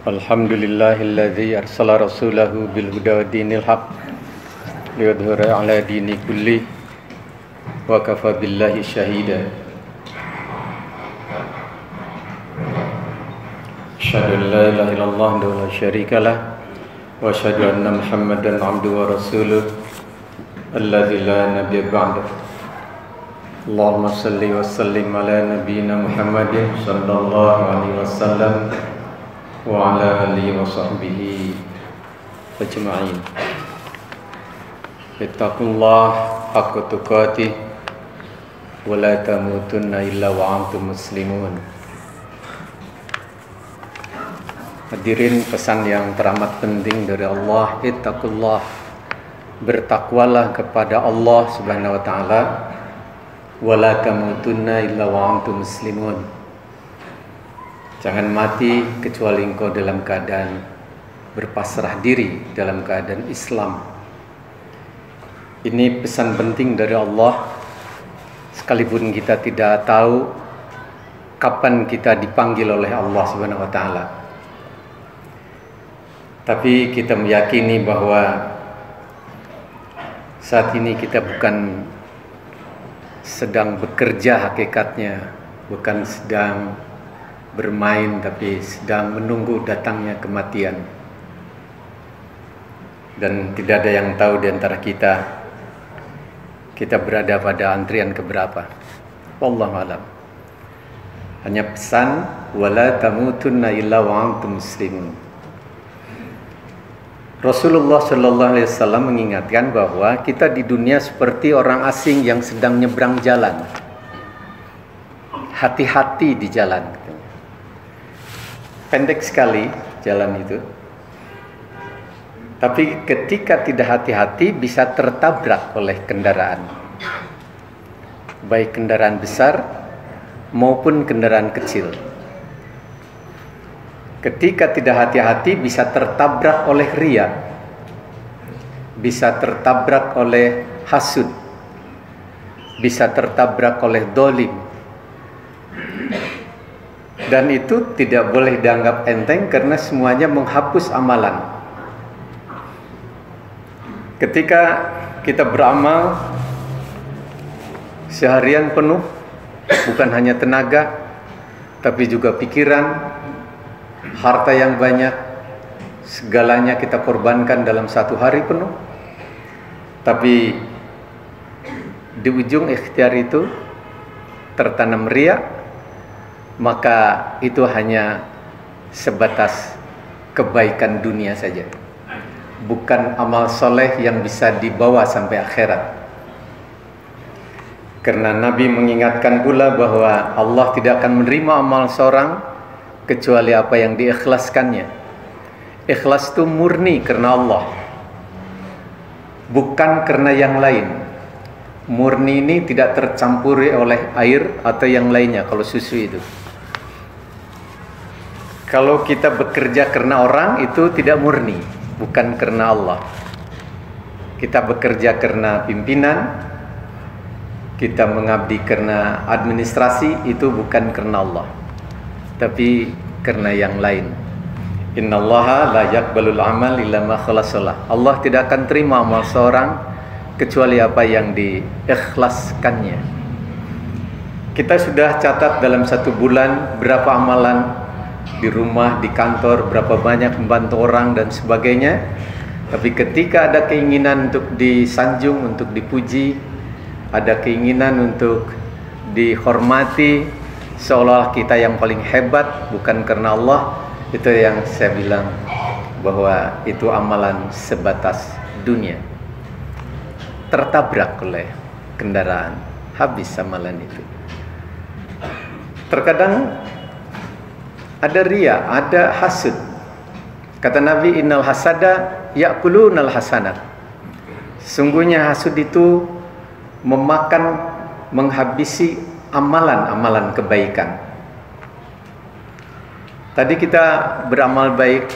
Alhamdulillahilladzi arsala rasulahu bil huda wa dinil haq liyudhhira ala dini kulli wa kafa billahi syahida. Asyhadu an la ilaha illallah wa la syarika lah wa asyhadu anna Muhammadan abduhu wa rasuluh alladzi la nabiyya ba'dahu. Allahumma salli wa sallim ala nabiyyina Muhammadin sallallahu alaihi wasallam wa ala alihi wa sahbihi ajma'in. Ittaqullah haqqa tuqatih wa la tamutunna illa wa antum muslimun. Hadirin, pesan yang teramat penting dari Allah, ittaqullah, bertakwalah kepada Allah Subhanahu wa taala, wa la tamutunna illa wa antum muslimun. Jangan mati kecuali engkau dalam keadaan berpasrah diri, dalam keadaan Islam. Ini pesan penting dari Allah, sekalipun kita tidak tahu kapan kita dipanggil oleh Allah Subhanahu wa taala. Tapi kita meyakini bahwa saat ini kita bukan sedang bekerja hakikatnya, bukan sedang bermain, tapi sedang menunggu datangnya kematian. Dan tidak ada yang tahu di antara kita berada pada antrian keberapa. Wallahu a'lam. Hanya pesan, wala tamutunna illa wa antum muslimun. Rasulullah sallallahu alaihi wasallam mengingatkan bahwa kita di dunia seperti orang asing yang sedang nyebrang jalan. Hati-hati di jalan. Pendek sekali jalan itu. Tapi ketika tidak hati-hati bisa tertabrak oleh kendaraan. Baik kendaraan besar maupun kendaraan kecil. Ketika tidak hati-hati bisa tertabrak oleh riya. Bisa tertabrak oleh hasud. Bisa tertabrak oleh dolim. Dan itu tidak boleh dianggap enteng karena semuanya menghapus amalan. Ketika kita beramal seharian penuh, bukan hanya tenaga, tapi juga pikiran, harta yang banyak, segalanya kita korbankan dalam satu hari penuh. Tapi di ujung ikhtiar itu tertanam riya, maka itu hanya sebatas kebaikan dunia saja, bukan amal soleh yang bisa dibawa sampai akhirat. Karena Nabi mengingatkan pula bahwa Allah tidak akan menerima amal seorang kecuali apa yang diikhlaskannya. Ikhlas itu murni karena Allah, bukan karena yang lain. Murni ini tidak tercampuri oleh air atau yang lainnya kalau susu itu. Kalau kita bekerja karena orang, itu tidak murni, bukan karena Allah. Kita bekerja karena pimpinan, kita mengabdi karena administrasi, itu bukan karena Allah, tapi karena yang lain. Innallaha la yaqbalul amal illa ma khalasalah. Allah tidak akan terima amal seorang kecuali apa yang diikhlaskannya. Kita sudah catat dalam satu bulan berapa amalan di rumah, di kantor, berapa banyak membantu orang dan sebagainya. Tapi ketika ada keinginan untuk disanjung, untuk dipuji, ada keinginan untuk dihormati, seolah kita yang paling hebat, bukan karena Allah, itu yang saya bilang bahwa itu amalan sebatas dunia. Tertabrak oleh kendaraan, habis amalan itu. Terkadang ada riya, ada hasud. Kata Nabi, innal hasada ya'kulunal hasanat. Sungguhnya hasud itu memakan, menghabisi amalan-amalan kebaikan. Tadi kita beramal baik,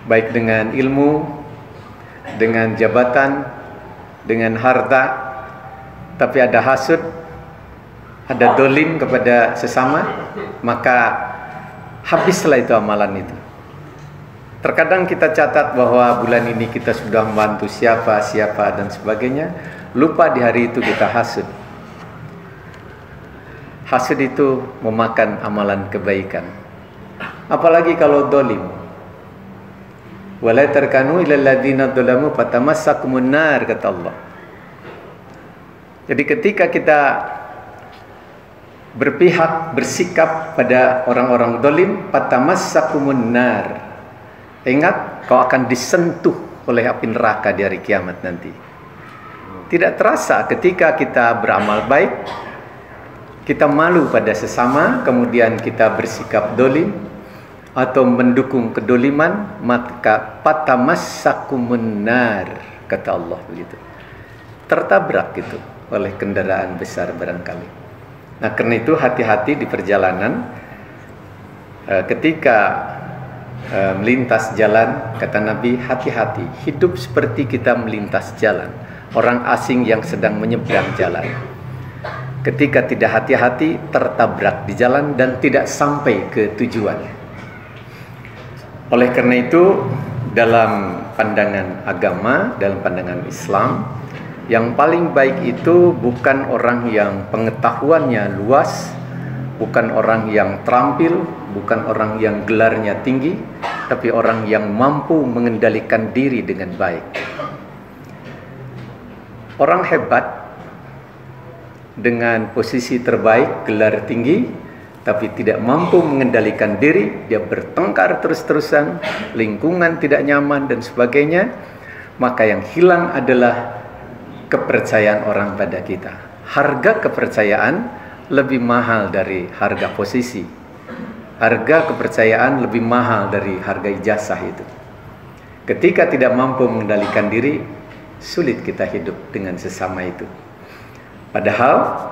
baik dengan ilmu, dengan jabatan, dengan harta, tapi ada hasud, ada dolim kepada sesama, maka habislah itu amalan itu. Terkadang kita catat bahwa bulan ini kita sudah membantu siapa dan sebagainya, lupa di hari itu kita hasud. Hasud itu memakan amalan kebaikan. Apalagi kalau dolim. Wala tarkanu ilal ladzina dzalamu fatamassakumun nar, kata Allah. Jadi ketika kita berpihak, bersikap pada orang-orang dolim, fatamassakumun nar, ingat kau akan disentuh oleh api neraka di hari kiamat nanti. Tidak terasa ketika kita beramal baik, kita malu pada sesama, kemudian kita bersikap dolim atau mendukung kedoliman, maka fatamassakumun nar, kata Allah begitu. Tertabrak gitu oleh kendaraan besar barangkali. Nah, karena itu hati-hati di perjalanan. Ketika melintas jalan, kata Nabi, hati-hati, hidup seperti kita melintas jalan, orang asing yang sedang menyeberang jalan. Ketika tidak hati-hati, tertabrak di jalan dan tidak sampai ke tujuan. Oleh karena itu, dalam pandangan agama, dalam pandangan Islam, yang paling baik itu bukan orang yang pengetahuannya luas, bukan orang yang terampil, bukan orang yang gelarnya tinggi, tapi orang yang mampu mengendalikan diri dengan baik. Orang hebat dengan posisi terbaik, gelar tinggi, tapi tidak mampu mengendalikan diri, dia bertengkar terus-terusan, lingkungan tidak nyaman dan sebagainya, maka yang hilang adalah kepercayaan orang pada kita. Harga kepercayaan lebih mahal dari harga posisi. Harga kepercayaan lebih mahal dari harga ijazah itu. Ketika tidak mampu mengendalikan diri, sulit kita hidup dengan sesama itu. Padahal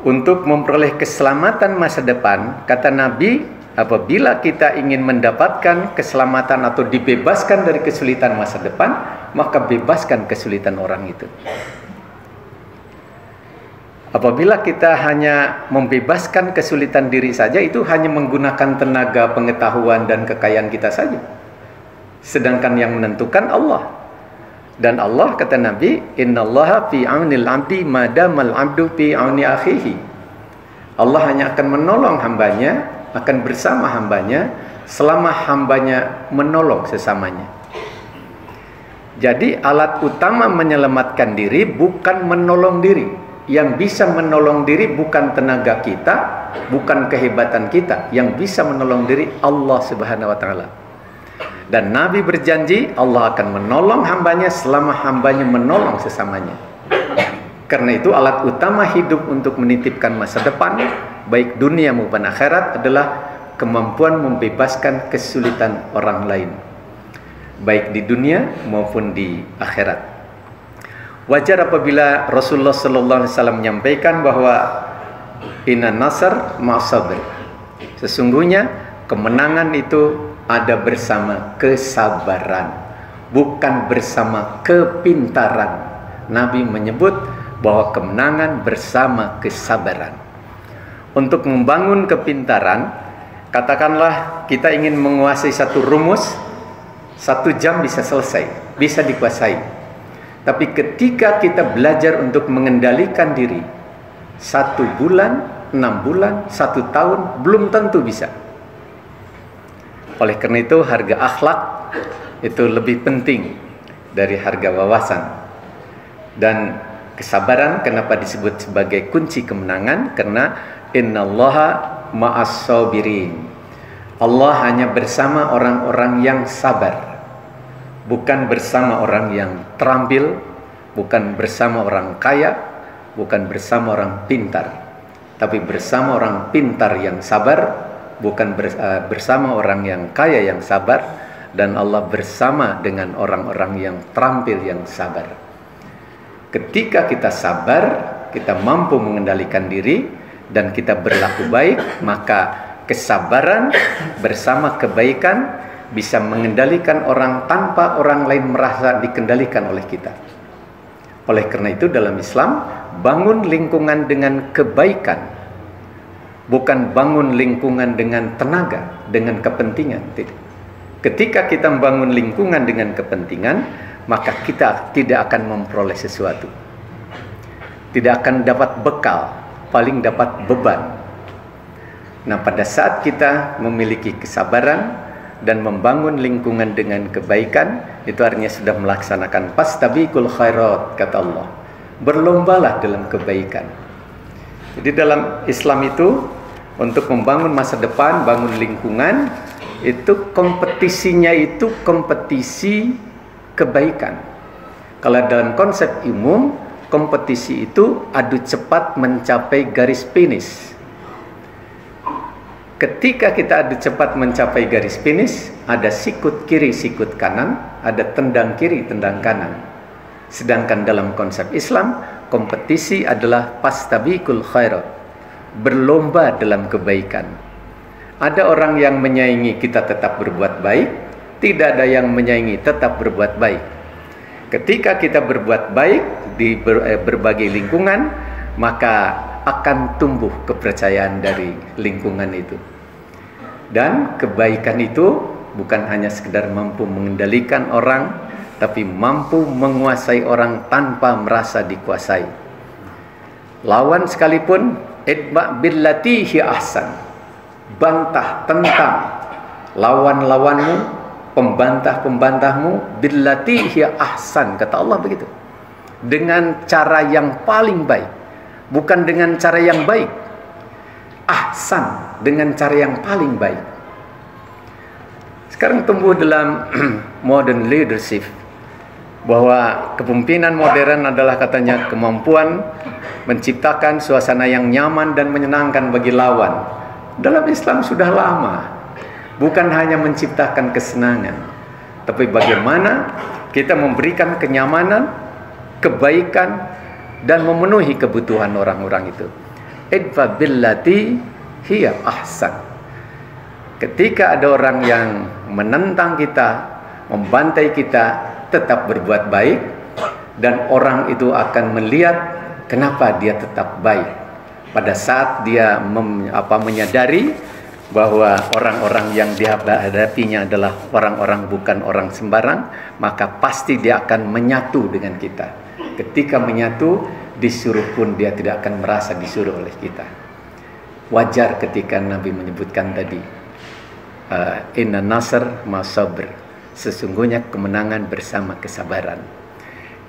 untuk memperoleh keselamatan masa depan, kata Nabi, apabila kita ingin mendapatkan keselamatan atau dibebaskan dari kesulitan masa depan, maka bebaskan kesulitan orang itu. Apabila kita hanya membebaskan kesulitan diri saja, itu hanya menggunakan tenaga, pengetahuan, dan kekayaan kita saja. Sedangkan yang menentukan Allah. Dan Allah, kata Nabi, innallaha fi aunil abdi madamal abdu fi auni akhihi. Allah hanya akan menolong hambanya, akan bersama hambanya selama hambanya menolong sesamanya. Jadi alat utama menyelamatkan diri bukan menolong diri. Yang bisa menolong diri bukan tenaga kita, bukan kehebatan kita. Yang bisa menolong diri Allah Subhanahu wa taala. Dan Nabi berjanji Allah akan menolong hambanya selama hambanya menolong sesamanya. Karena itu alat utama hidup untuk menitipkan masa depan, baik dunia maupun akhirat, adalah kemampuan membebaskan kesulitan orang lain, baik di dunia maupun di akhirat. Wajar apabila Rasulullah SAW menyampaikan bahwa inna nasr ma'as-sabr. Sesungguhnya kemenangan itu ada bersama kesabaran, bukan bersama kepintaran. Nabi menyebut bahwa kemenangan bersama kesabaran. Untuk membangun kepintaran, katakanlah kita ingin menguasai satu rumus, 1 jam bisa selesai, bisa dikuasai. Tapi ketika kita belajar untuk mengendalikan diri, 1 bulan, 6 bulan, 1 tahun, belum tentu bisa. Oleh karena itu harga akhlak itu lebih penting dari harga wawasan. Dan kesabaran kenapa disebut sebagai kunci kemenangan? Karena innallaha ma'as-sabirin. Allah hanya bersama orang-orang yang sabar, bukan bersama orang yang terampil, bukan bersama orang kaya, bukan bersama orang pintar, tapi bersama orang pintar yang sabar, bukan bersama orang yang kaya yang sabar. Dan Allah bersama dengan orang-orang yang terampil yang sabar. Ketika kita sabar, kita mampu mengendalikan diri dan kita berlaku baik, maka kesabaran bersama kebaikan bisa mengendalikan orang tanpa orang lain merasa dikendalikan oleh kita. Oleh karena itu dalam Islam, bangun lingkungan dengan kebaikan, bukan bangun lingkungan dengan tenaga, dengan kepentingan. Ketika kita membangun lingkungan dengan kepentingan, maka kita tidak akan memperoleh sesuatu, tidak akan dapat bekal, paling dapat beban. Nah, pada saat kita memiliki kesabaran dan membangun lingkungan dengan kebaikan, itu artinya sudah melaksanakan fastabiqul khairat, kata Allah. Berlombalah dalam kebaikan. Jadi dalam Islam itu, untuk membangun masa depan, bangun lingkungan, itu kompetisinya itu kompetisi kebaikan. Kalau dalam konsep umum, kompetisi itu adu cepat mencapai garis finish. Ketika kita adu cepat mencapai garis finish, ada sikut kiri, sikut kanan, ada tendang kiri, tendang kanan. Sedangkan dalam konsep Islam, kompetisi adalah fastabiqul khairat, berlomba dalam kebaikan. Ada orang yang menyaingi, kita tetap berbuat baik. Tidak ada yang menyaingi, tetap berbuat baik. Ketika kita berbuat baik di berbagai lingkungan, maka akan tumbuh kepercayaan dari lingkungan itu. Dan kebaikan itu bukan hanya sekedar mampu mengendalikan orang, tapi mampu menguasai orang tanpa merasa dikuasai. Lawan sekalipun, idba billati hi ahsan, bantah, tentang lawan-lawanmu, pembantah-pembantahmu, billati hi ahsan, kata Allah begitu, dengan cara yang paling baik, bukan dengan cara yang baik. Ahsan, dengan cara yang paling baik. Sekarang tumbuh dalam modern leadership bahwa kepemimpinan modern adalah katanya kemampuan menciptakan suasana yang nyaman dan menyenangkan bagi lawan. Dalam Islam sudah lama, bukan hanya menciptakan kesenangan, tapi bagaimana kita memberikan kenyamanan, kebaikan, dan memenuhi kebutuhan orang-orang itu. Idfa billati hiya ahsan. Ketika ada orang yang menentang kita, membantai kita, tetap berbuat baik, dan orang itu akan melihat kenapa dia tetap baik. Pada saat dia menyadari bahwa orang-orang yang dihadapinya adalah orang-orang bukan orang sembarang, maka pasti dia akan menyatu dengan kita. Ketika menyatu, disuruh pun dia tidak akan merasa disuruh oleh kita. Wajar ketika Nabi menyebutkan tadi, inna nasr ma sabr, sesungguhnya kemenangan bersama kesabaran.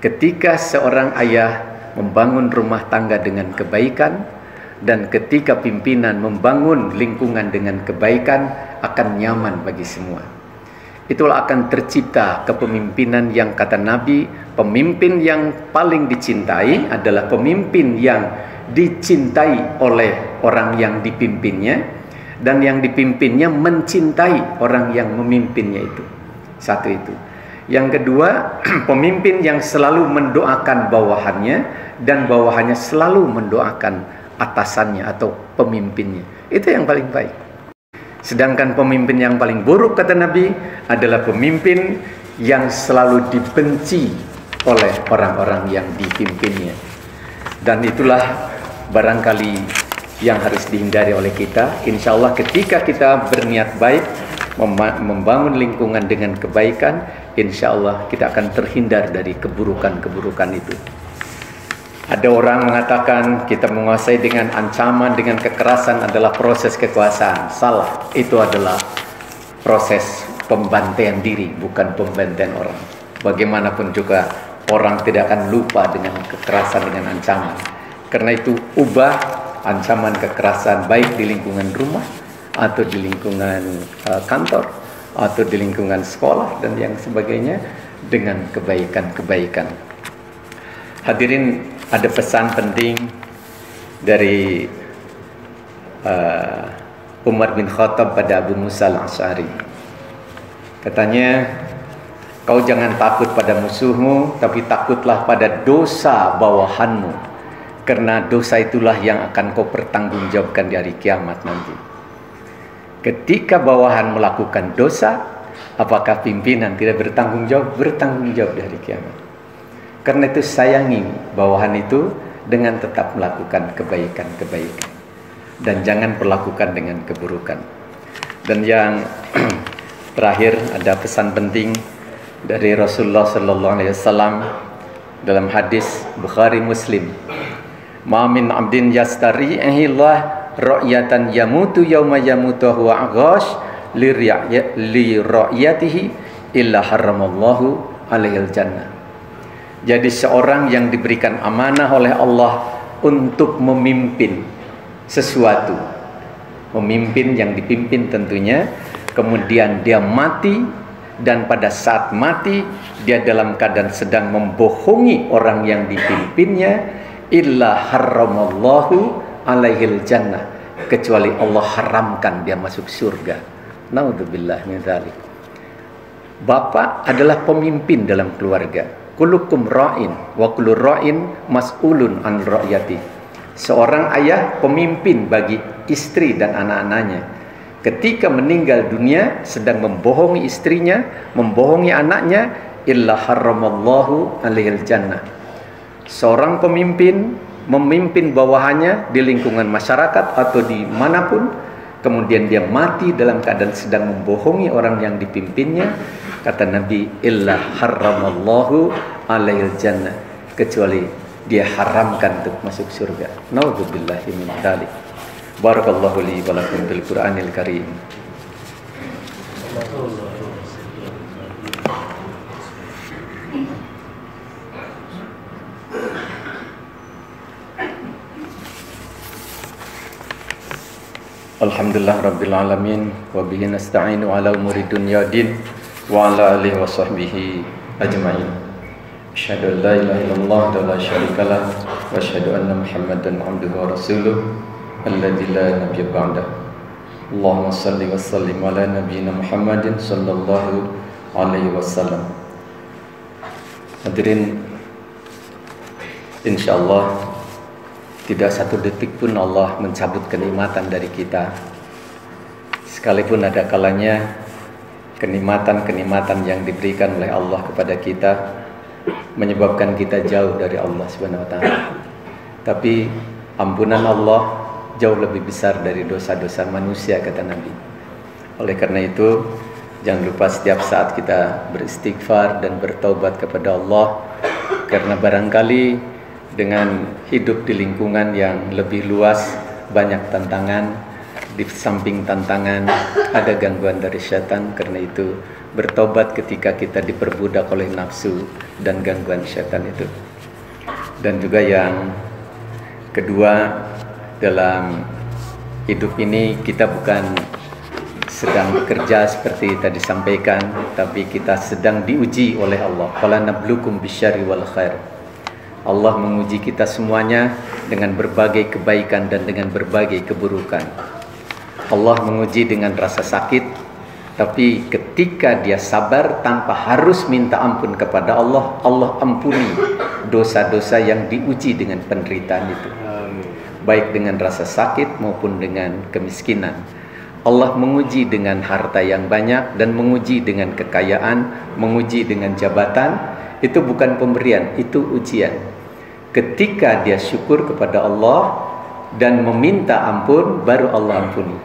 Ketika seorang ayah membangun rumah tangga dengan kebaikan, dan ketika pimpinan membangun lingkungan dengan kebaikan, akan nyaman bagi semua. Itulah akan tercipta kepemimpinan yang kata Nabi, pemimpin yang paling dicintai adalah pemimpin yang dicintai oleh orang yang dipimpinnya, dan yang dipimpinnya mencintai orang yang memimpinnya itu. Satu itu. Yang kedua, pemimpin yang selalu mendoakan bawahannya, dan bawahannya selalu mendoakan atasannya atau pemimpinnya. Itu yang paling baik. Sedangkan pemimpin yang paling buruk, kata Nabi, adalah pemimpin yang selalu dibenci oleh orang-orang yang dipimpinnya. Dan itulah barangkali yang harus dihindari oleh kita. Insya Allah ketika kita berniat baik, membangun lingkungan dengan kebaikan, insya Allah kita akan terhindar dari keburukan-keburukan itu. Ada orang mengatakan kita menguasai dengan ancaman, dengan kekerasan adalah proses kekuasaan. Salah, itu adalah proses pembantaian diri, bukan pembantaian orang. Bagaimanapun juga orang tidak akan lupa dengan kekerasan, dengan ancaman. Karena itu ubah ancaman kekerasan baik di lingkungan rumah, atau di lingkungan kantor, atau di lingkungan sekolah dan yang sebagainya dengan kebaikan-kebaikan. Hadirin, ada pesan penting dari Umar bin Khattab pada Abu Musa al-Asy'ari. Katanya, kau jangan takut pada musuhmu, tapi takutlah pada dosa bawahanmu, karena dosa itulah yang akan kau pertanggungjawabkan di hari kiamat nanti. Ketika bawahan melakukan dosa, apakah pimpinan tidak bertanggung jawab? Bertanggung jawab di hari kiamat. Karena itu sayangi bawahan itu dengan tetap melakukan kebaikan-kebaikan. dan jangan perlakukan dengan keburukan. Dan yang terakhir ada pesan penting dari Rasulullah sallallahu alaihi wasallam dalam hadis Bukhari Muslim. Ma min 'abdin yastari'ihillah ra'yatan yamutu yauma yamutu huwa aghash li ra'yatihi illa haramallahu alaihil jannah. Jadi seorang yang diberikan amanah oleh Allah untuk memimpin sesuatu, memimpin yang dipimpin tentunya, kemudian dia mati, dan pada saat mati dia dalam keadaan sedang membohongi orang yang dipimpinnya, illa haramallahu alaihil jannah, kecuali Allah haramkan dia masuk surga. Naudzubillah min dzalik. Bapak adalah pemimpin dalam keluarga. Kullukum ra'in wa kullu ra'in mas'ulun an ra'yati. Seorang ayah pemimpin bagi istri dan anak-anaknya. Ketika meninggal dunia sedang membohongi istrinya, membohongi anaknya, illa haramallahu alaihil jannah. Seorang pemimpin memimpin bawahannya di lingkungan masyarakat atau dimanapun, kemudian dia mati dalam keadaan sedang membohongi orang yang dipimpinnya, kata Nabi, illa haramallahu alaihil jannah, kecuali dia haramkan untuk masuk surga. Naudzubillahi min dzalik. Barakallahu li wa lakum bil Qur'anil Karim. Alhamdulillah rabbil alamin wa bihi nasta'inu ala umuri dunya din wa ala alihi wa sahbihi ajma'in. Asyhadu an la ilaha illallah wa la syarika lah wa asyhadu anna Muhammadan 'abduhu wa rasuluh alladzi la nabiyya ba'dah. Allahumma shalli wa sallim ala nabiyyina Muhammadin sallallahu alaihi wasallam. Hadirin, insyaallah tidak satu detik pun Allah mencabut kenikmatan dari kita. Sekalipun ada kalanya kenikmatan-kenikmatan yang diberikan oleh Allah kepada kita menyebabkan kita jauh dari Allah Subhanahu wa taala. Tapi ampunan Allah jauh lebih besar dari dosa-dosa manusia, kata Nabi. Oleh karena itu, jangan lupa setiap saat kita beristighfar dan bertaubat kepada Allah, karena barangkali dengan hidup di lingkungan yang lebih luas, banyak tantangan, di samping tantangan ada gangguan dari syaitan. Karena itu bertobat ketika kita diperbudak oleh nafsu dan gangguan syaitan itu. Dan juga yang kedua, dalam hidup ini kita bukan sedang bekerja seperti tadi sampaikan, tapi kita sedang diuji oleh Allah. Qala nablukum bisyarri wal khair. Allah menguji kita semuanya dengan berbagai kebaikan dan dengan berbagai keburukan. Allah menguji dengan rasa sakit, tapi ketika dia sabar tanpa harus minta ampun kepada Allah, Allah ampuni dosa-dosa yang diuji dengan penderitaan itu. Baik dengan rasa sakit maupun dengan kemiskinan. Allah menguji dengan harta yang banyak dan menguji dengan kekayaan, menguji dengan jabatan. Itu bukan pemberian, itu ujian. Ketika dia syukur kepada Allah dan meminta ampun, baru Allah ampuni.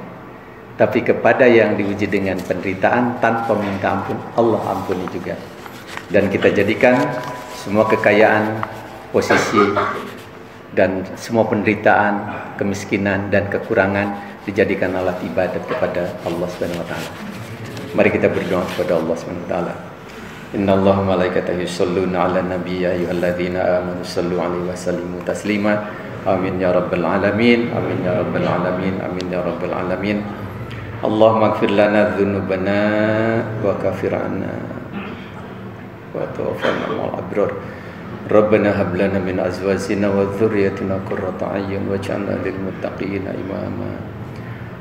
Tapi kepada yang diuji dengan penderitaan tanpa minta ampun, Allah ampuni juga. Dan kita jadikan semua kekayaan, posisi, dan semua penderitaan, kemiskinan, dan kekurangan dijadikan alat ibadat kepada Allah Subhanahu wa taala. Mari kita berdoa kepada Allah Subhanahu wa taala. Innallaha wa malaikatahu yusholluna 'alan nabiyyi ya ayyuhalladzina amanu shallu 'alaihi wa sallimu taslima. Amin ya rabbal alamin. Amin ya rabbal alamin. Amin ya rabbal alamin. Allahumma ighfir lana dzunubana wa kaffir 'anna wa tawaffana ma'al abrar. Rabbana hab lana min azwajina wa dhurriyyatina qurrata a'yun waj'alna lil muttaqina imama.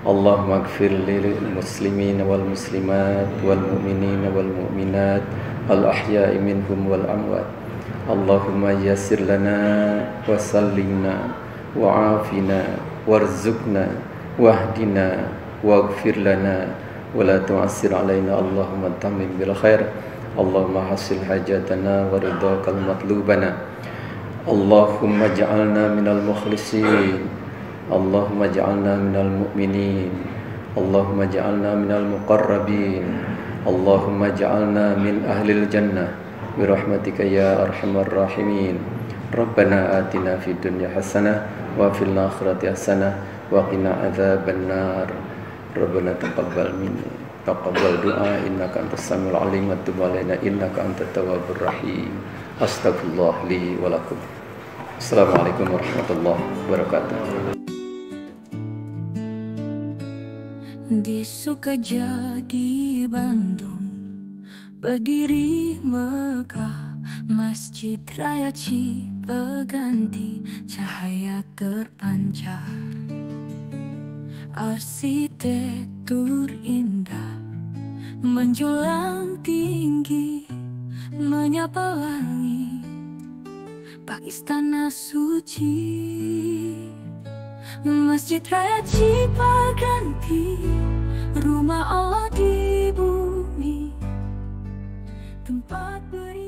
Allahumma ighfir lil muslimina wal muslimat wal mu'minina wal mu'minat al ahya'i minhum wal amwat. Allahumma yassir lana wa sallimna wa afina warzuqna wahdina waghfir lana wa la tu'assir alaina. Allahumma tammim bil khair. Allahumma hasil hajatana wa ridhaqal matlubana. Allahumma ja'alna minal mukhlisin Allahumma ja'alna minal mu'minin, Allahumma ja'alna minal muqarrabin, Allahumma ja'alna min ahlil jannah birahmatika ya arhamar rahimin. Rabbana atina fid dunya hasanah wa fil akhirati hasanah wa qina adzabannar. Rabbana taqabbal du'a innaka antas samiul alim wa tub alaina innaka antat tawwabur rahim. Astagfirullah li wa lakum. Assalamualaikum warahmatullahi wabarakatuh. Di Sukajadi, Bandung, berdiri megah Masjid Raya Cipeganti, cahaya terpancar, arsitektur indah menjulang tinggi, menyapa langit, bak istana suci. Masjid Raya Cipeganti, rumah Allah di bumi, tempat beribadah.